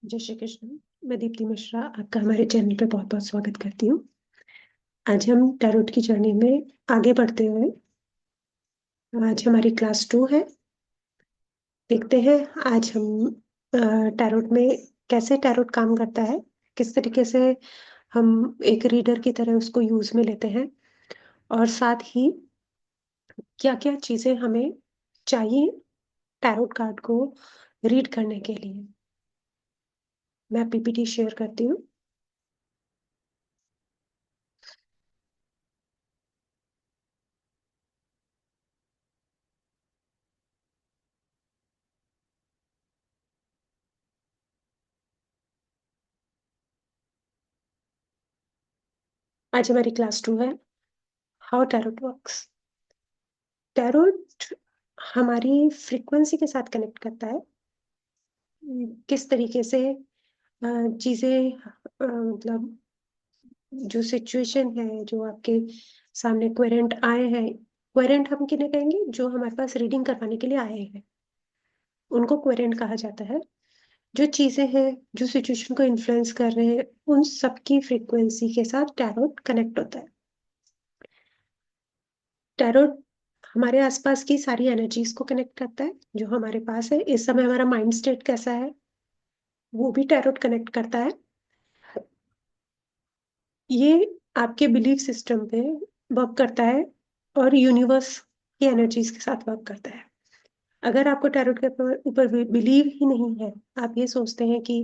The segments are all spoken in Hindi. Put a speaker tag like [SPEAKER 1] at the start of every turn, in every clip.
[SPEAKER 1] जय श्री कृष्ण। मैं दीप्ति मिश्रा आपका हमारे चैनल पे बहुत बहुत स्वागत करती हूँ। आज हम टैरोट की जर्नी में आगे बढ़ते हुए आज हमारी क्लास 2 है। देखते हैं आज हम टैरोट में कैसे टैरोट काम करता है, किस तरीके से हम एक रीडर की तरह उसको यूज में लेते हैं और साथ ही क्या क्या चीजें हमें चाहिए टैरोट कार्ड को रीड करने के लिए। मैं पीपीटी शेयर करती हूँ। आज हमारी क्लास 2 है, हाउ टैरोट वर्क्स। टैरोट हमारी फ्रीक्वेंसी के साथ कनेक्ट करता है। किस तरीके से चीजें मतलब जो सिचुएशन है, जो आपके सामने क्वेरेंट आए हैं। क्वेरेंट हम किन्हें कहेंगे? जो हमारे पास रीडिंग करवाने के लिए आए हैं, उनको क्वेरेंट कहा जाता है। जो चीजें हैं, जो सिचुएशन को इन्फ्लुएंस कर रहे हैं, उन सबकी फ्रीक्वेंसी के साथ टैरोट कनेक्ट होता है। टैरोट हमारे आसपास की सारी एनर्जीज को कनेक्ट करता है जो हमारे पास है। इस समय हमारा माइंड स्टेट कैसा है, वो भी टैरोट कनेक्ट करता है। ये आपके बिलीफ सिस्टम पे वर्क करता है और यूनिवर्स की एनर्जीज के साथ वर्क करता है। अगर आपको टैरोट के ऊपर बिलीव ही नहीं है, आप ये सोचते हैं कि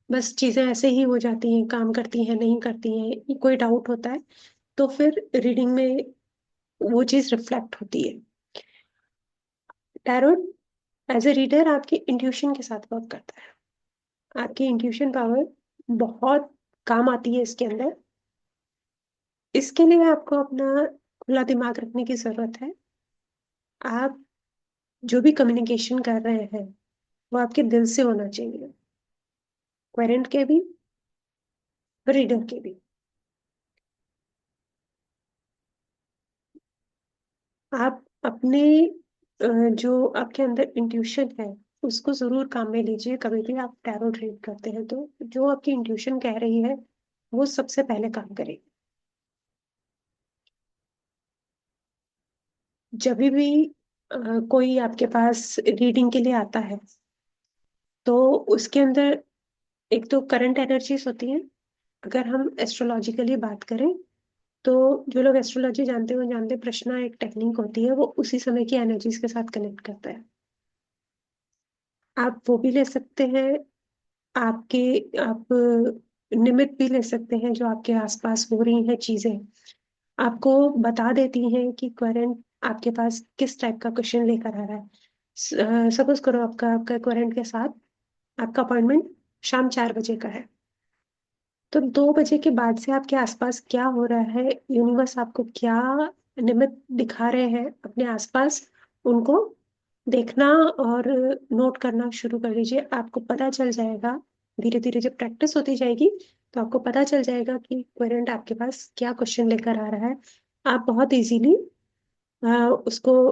[SPEAKER 1] बस चीजें ऐसे ही हो जाती हैं, काम करती हैं नहीं करती हैं, कोई डाउट होता है, तो फिर रीडिंग में वो चीज रिफ्लेक्ट होती है। टैरोट एज ए रीडर आपकी इंट्यूशन के साथ वर्क करता है। आपकी इंट्यूशन पावर बहुत काम आती है इसके अंदर। इसके लिए आपको अपना खुला दिमाग रखने की जरूरत है। आप जो भी कम्युनिकेशन कर रहे हैं वो आपके दिल से होना चाहिए, क्वेरेंट के भी, रीडर के भी। आप अपने जो आपके अंदर इंट्यूशन है उसको जरूर काम में लीजिए। कभी भी आप टैरो रीड करते हैं तो जो आपकी इंट्यूशन कह रही है वो सबसे पहले काम करेगी। जब भी कोई आपके पास रीडिंग के लिए आता है तो उसके अंदर एक तो करंट एनर्जीज होती हैं। अगर हम एस्ट्रोलॉजिकली बात करें तो जो लोग एस्ट्रोलॉजी जानते हैं वो जानते हैं, प्रश्ना एक टेक्निक होती है, वो उसी समय की एनर्जीज के साथ कनेक्ट करता है। आप वो भी ले सकते हैं। आपके आप निमित्त भी ले सकते हैं, जो आपके आसपास हो रही हैं चीजें आपको बता देती हैं कि करंट आपके पास किस टाइप का क्वेश्चन लेकर आ रहा है। सपोज करो आपका आपका करंट के साथ आपका अपॉइंटमेंट शाम 4 बजे का है, तो 2 बजे के बाद से आपके आसपास क्या हो रहा है, यूनिवर्स आपको क्या निमित्त दिखा रहे हैं अपने आसपास, उनको देखना और नोट करना शुरू कर दीजिए। आपको पता चल जाएगा धीरे धीरे, जब प्रैक्टिस होती जाएगी तो आपको पता चल जाएगा कि क्वेरेंट आपके पास क्या क्वेश्चन लेकर आ रहा है। आप बहुत इजीली उसको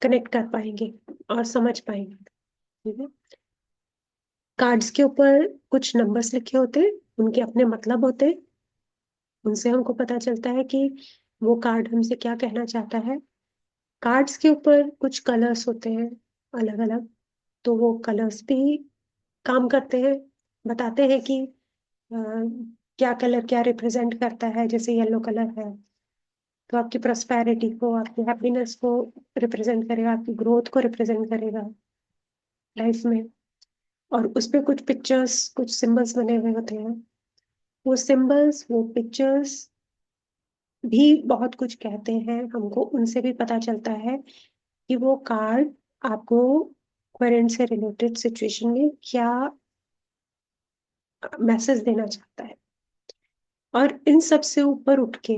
[SPEAKER 1] कनेक्ट कर पाएंगे और समझ पाएंगे। ठीक है। कार्ड्स के ऊपर कुछ नंबर्स लिखे होते हैं, उनके अपने मतलब होते हैं। उनसे हमको पता चलता है कि वो कार्ड हमसे क्या कहना चाहता है। कार्ड्स के ऊपर कुछ कलर्स होते हैं अलग अलग, तो वो कलर्स भी काम करते हैं, बताते हैं कि क्या कलर क्या रिप्रेजेंट करता है। जैसे येलो कलर है तो आपकी प्रॉस्पेरिटी को, आपकी हैप्पीनेस को रिप्रेजेंट करेगा, आपकी ग्रोथ को रिप्रेजेंट करेगा लाइफ में। और उस पे कुछ पिक्चर्स, कुछ सिंबल्स बने हुए होते हैं। वो सिंबल्स, वो पिक्चर्स भी बहुत कुछ कहते हैं हमको। उनसे भी पता चलता है कि वो कार्ड आपको करंट से रिलेटेड सिचुएशन में क्या मैसेज देना चाहता है। और इन सब से ऊपर उठ के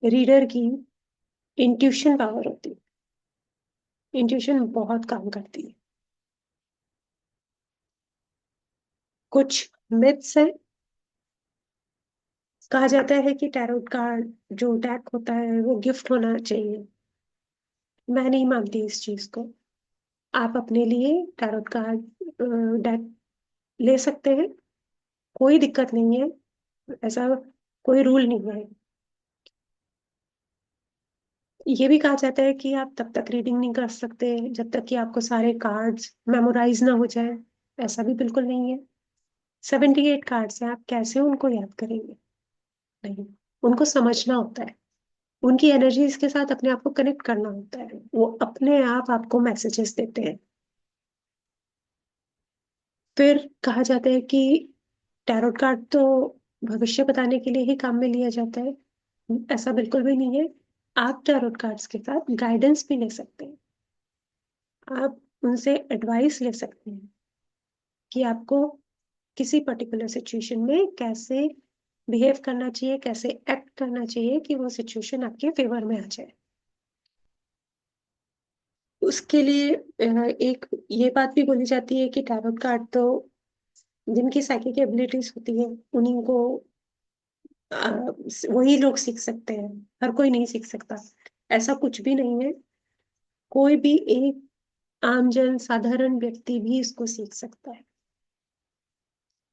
[SPEAKER 1] रीडर की इंट्यूशन पावर होती है। इंट्यूशन बहुत काम करती है। कुछ मिथ्स है। कहा जाता है कि टैरोट कार्ड जो डेक होता है वो गिफ्ट होना चाहिए। मैं नहीं मानती इस चीज को। आप अपने लिए टैरोट कार्ड डेक ले सकते हैं, कोई दिक्कत नहीं है, ऐसा कोई रूल नहीं है। ये भी कहा जाता है कि आप तब तक रीडिंग नहीं कर सकते जब तक कि आपको सारे कार्ड्स मेमोराइज ना हो जाए। ऐसा भी बिल्कुल नहीं है। 78 कार्ड्स हैं, आप कैसे उनको याद करेंगे? नहीं, उनको समझना होता है, उनकी एनर्जीज के साथ अपने आप को कनेक्ट करना होता है, वो अपने आप आपको मैसेजेस देते हैं। फिर कहा जाता है कि टैरोट कार्ड तो भविष्य बताने के लिए ही काम में लिया जाता है। ऐसा बिल्कुल भी नहीं है। आप टैरोट कार्ड्स के साथ गाइडेंस भी ले सकते हैं, आप उनसे एडवाइस ले सकते हैं कि आपको किसी पर्टिकुलर सिचुएशन में कैसे बिहेव करना चाहिए, कैसे एक्ट करना चाहिए कि वो सिचुएशन आपके फेवर में आ जाए। उसके लिए एक ये बात भी बोली जाती है कि टैरोट कार्ड तो जिनकी साइकिक एबिलिटीज होती है उन्हीं को वही लोग सीख सकते हैं, हर कोई नहीं सीख सकता। ऐसा कुछ भी नहीं है, कोई भी एक आमजन साधारण व्यक्ति भी इसको सीख सकता है।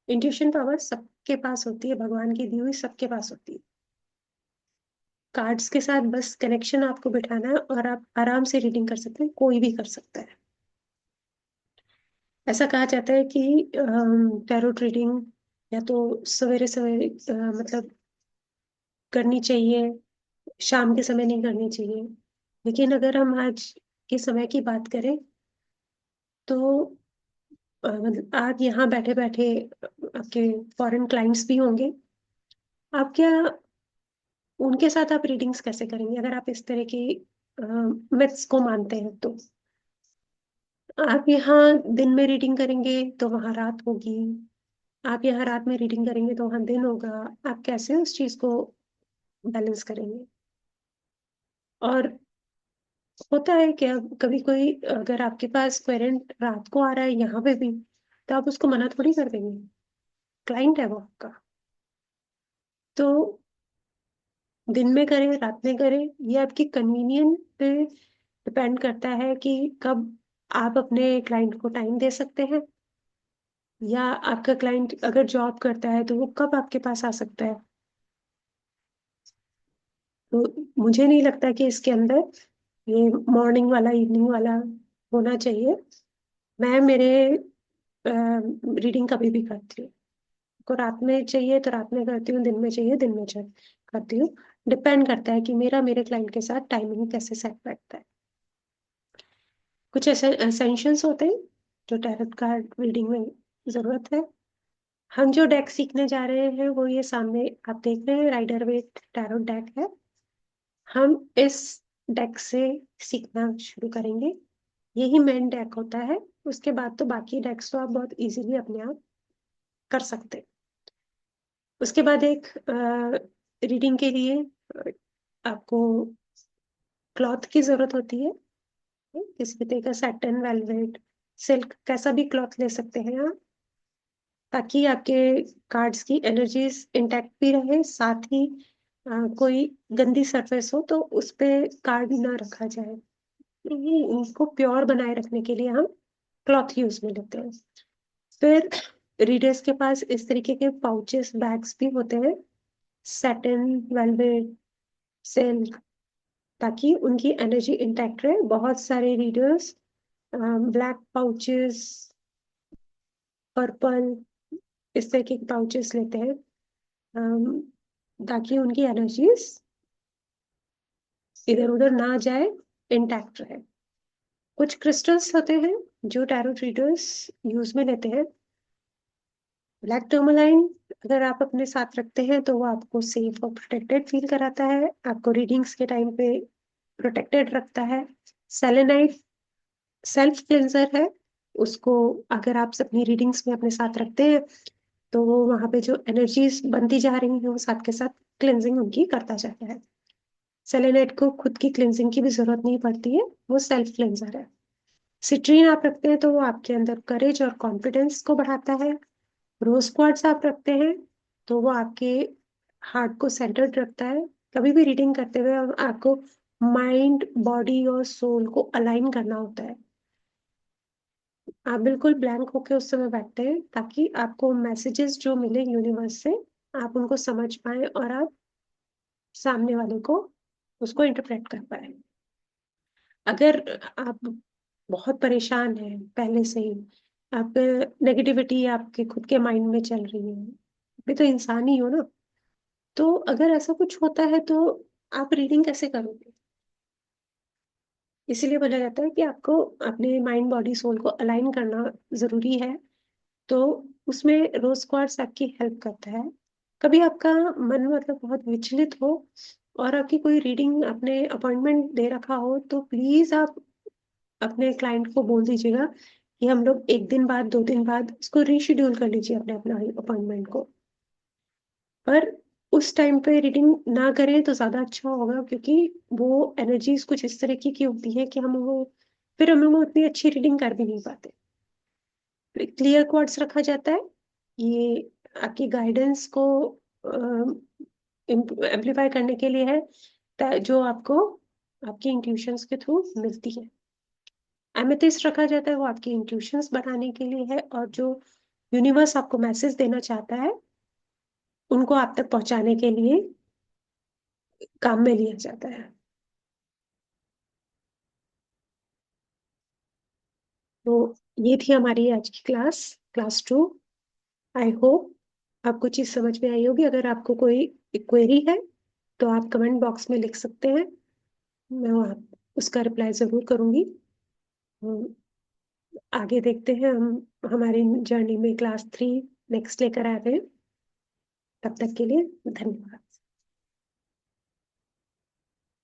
[SPEAKER 1] इंट्यूशन पावर सबके पास होती है, भगवान की दी हुई सबके पास होती है। कार्ड्स के साथ बस कनेक्शन आपको बिठाना है और आप आराम से रीडिंग कर सकते हैं, कोई भी कर सकता है। ऐसा कहा जाता है कि टैरोट रीडिंग या तो सवेरे सवेरे मतलब करनी चाहिए, शाम के समय नहीं करनी चाहिए। लेकिन अगर हम आज के समय की बात करें तो मतलब आज यहाँ बैठे बैठे आपके फॉरेन क्लाइंट्स भी होंगे, आप क्या उनके साथ आप रीडिंग्स कैसे करेंगे अगर आप इस तरह की मिथ्स को मानते हैं? तो आप यहाँ दिन में रीडिंग करेंगे तो वहां रात होगी, आप यहाँ रात में रीडिंग करेंगे तो वहां दिन होगा। आप कैसे उस चीज को बैलेंस करेंगे? और होता है कि अब कभी कोई अगर आपके पास क्वेरेंट रात को आ रहा है यहाँ पे भी, तो आप उसको मना थोड़ी कर देंगे, क्लाइंट है वो आपका। तो दिन में करें रात में करें, ये आपकी कन्वीनियंट पे डिपेंड करता है कि कब आप अपने क्लाइंट को टाइम दे सकते हैं, या आपका क्लाइंट अगर जॉब करता है तो वो कब आपके पास आ सकता है। तो मुझे नहीं लगता कि इसके अंदर ये मॉर्निंग वाला इवनिंग वाला होना चाहिए। मैं मेरे रीडिंग कभी भी करती हूँ, को रात में चाहिए तो रात में करती हूँ, दिन में चाहिए दिन में करती हूँ। डिपेंड करता है कि मेरा मेरे क्लाइंट के साथ टाइमिंग कैसे सेट बैठता है। कुछ ऐसे एसेंशियल्स होते हैं जो टैरोट कार्ड रीडिंग में जरूरत है। हम जो डेक सीखने जा रहे हैं वो ये सामने आप देख रहे हैं, राइडर वेट टैरोट डेक है। हम इस डेक से सीखना शुरू करेंगे, यही मेन डेक होता है। उसके बाद तो बाकी डेक्स तो आप बहुत इजीली अपने आप कर सकते हैं। उसके बाद एक रीडिंग के लिए आपको क्लॉथ की जरूरत होती है, किसी भी तरह का सैटन, वेलवेट, सिल्क, कैसा भी क्लॉथ ले सकते हैं आप, ताकि आपके कार्ड्स की एनर्जीज इंटैक्ट भी रहे, साथ ही कोई गंदी सरफेस हो तो उस पे कार्ड ना रखा जाए। इनको प्योर बनाए रखने के लिए हम क्लॉथ यूज में लेते हैं। फिर रीडर्स के पास इस तरीके के पाउचेस बैग्स भी होते हैं, सैटिन, वेलवेट, सिल्क, ताकि उनकी एनर्जी इंटैक्ट रहे। बहुत सारे रीडर्स ब्लैक पाउचेस, पर्पल, इस तरह के पाउचेस लेते हैं, ताकि उनकी एनर्जीज इधर उधर ना जाए, इंटैक्ट रहे। कुछ क्रिस्टल्स होते हैं जो टैरो रीडर्स यूज में लेते हैं। ब्लैक टर्मोलाइन अगर आप अपने साथ रखते हैं तो वो आपको सेफ और प्रोटेक्टेड फील कराता है, आपको रीडिंग्स के टाइम पे प्रोटेक्टेड रखता है। सेलेनाइट सेल्फ क्लेंजर है, उसको अगर आप अपनी रीडिंग्स में अपने साथ रखते हैं तो वो वहां पे जो एनर्जीज बनती जा रही है वो साथ के साथ क्लेंजिंग उनकी करता जाता है। सेलेनाइट को खुद की क्लेंजिंग की भी जरूरत नहीं पड़ती है, वो सेल्फ क्लेंजर है। सिट्रीन आप रखते हैं तो वो आपके अंदर करेज और कॉन्फिडेंस को बढ़ाता है। रोज क्वार्ट्ज आप रखते हैं तो वो आपके हार्ट को सेंटर्ड रखता है। कभी भी रीडिंग करते हुए आपको माइंड, बॉडी और सोल को अलाइन करना होता है। आप बिल्कुल ब्लैंक होके उस समय बैठते हैं ताकि आपको मैसेजेस जो मिले यूनिवर्स से, आप उनको समझ पाएँ और आप सामने वाले को उसको इंटरप्रेट कर पाएँ। अगर आप बहुत परेशान हैं पहले से ही, आप नेगेटिविटी आपके खुद के माइंड में चल रही है, भी तो इंसान ही हो ना, तो अगर ऐसा कुछ होता है तो आप रीडिंग कैसे करोगे? इसीलिए बोला जाता है कि आपको अपने माइंड, बॉडी, सोल को अलाइन करना ज़रूरी है, तो उसमें रोज़ क्वार्ट्ज़ आपकी हेल्प करता है। कभी आपका मन मतलब बहुत विचलित हो और आपकी कोई रीडिंग आपने अपॉइंटमेंट दे रखा हो, तो प्लीज़ आप अपने क्लाइंट को बोल दीजिएगा कि हम लोग 1 दिन बाद, 2 दिन बाद इसको रीशेड्यूल कर लीजिए अपने अपना अपॉइंटमेंट को। पर उस टाइम पे रीडिंग ना करें तो ज़्यादा अच्छा होगा क्योंकि वो एनर्जीज़ कुछ इस तरीके की होती हैं कि हम वो उतनी अच्छी रीडिंग कर भी नहीं पाते। तो क्लियर क्वार्ट्स रखा जाता है, ये आपकी गाइडेंस को एम्प्लीफाई करने के लिए है, जो आपको आपकी इंट्यूशंस के थ्रू मिलती है। एमेथिस्ट रखा जाता है, वो आपकी इंट्यूशंस बढ़ाने के लिए है और जो यूनिवर्स आपको मैसेज देना चाहता है, उनको आप तक पहुँचाने के लिए काम में लिया जाता है। तो ये थी हमारी आज की क्लास, क्लास 2। आई होप आपको चीज़ समझ में आई होगी। अगर आपको कोई क्वेरी है, तो आप कमेंट बॉक्स में लिख सकते हैं। मैं वहाँ उसका रिप्लाई ज़रूर करूँगी। हम आगे देखते हैं, हम हमारी जर्नी में क्लास 3 नेक्स्ट लेकर आ रहे हैं। तब तक के लिए धन्यवाद।